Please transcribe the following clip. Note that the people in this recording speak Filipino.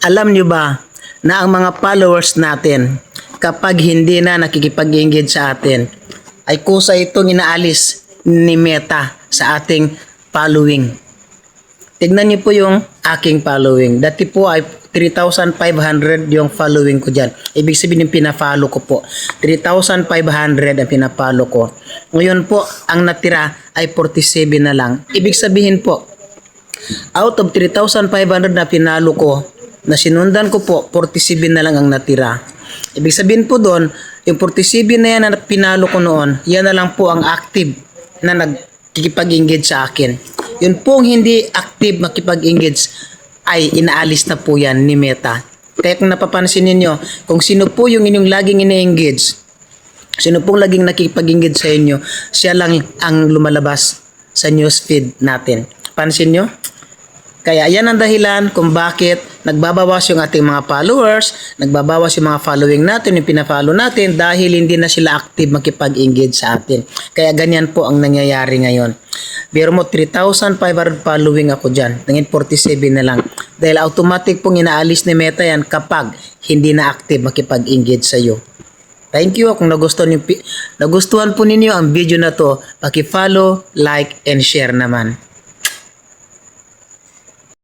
Alam nyo ba na ang mga followers natin, kapag hindi na nakikipag-engage sa atin, ay kusa itong inaalis ni Meta sa ating following. Tignan niyo po yung aking following. Dati po ay 3,500 yung following ko dyan. Ibig sabihin yung pina-follow ko po. 3,500 ang pina-follow ko. Ngayon po, ang natira ay 47 na lang. Ibig sabihin po, out of 3,500 na pinalo ko, na sinundan ko po, 47 na lang ang natira. Ibig sabihin po doon, yung 47 na yan na pinalo ko noon, yan na lang po ang active na nagkikipag-engage sa akin. Yun pong hindi active makipag-engage ay inaalis na po yan ni Meta. Kaya kung napapansin niyo, kung sino po yung inyong laging ine-engage, sino pong laging nakikipag-engage sa inyo, siya lang ang lumalabas sa newsfeed natin. Pansin nyo? Kaya yan ang dahilan kung bakit nagbabawas yung ating mga followers, nagbabawas yung mga following natin, yung pina-follow natin dahil hindi na sila active makipag-engage sa atin. Kaya ganyan po ang nangyayari ngayon. Biro mo 3,500 following ako dyan, nangin 47 na lang. Dahil automatic pong inaalis ni Meta yan kapag hindi na active makipag-engage sa iyo. Thank you. Kung nagustuhan po ninyo ang video na to, paki-follow, like, and share naman.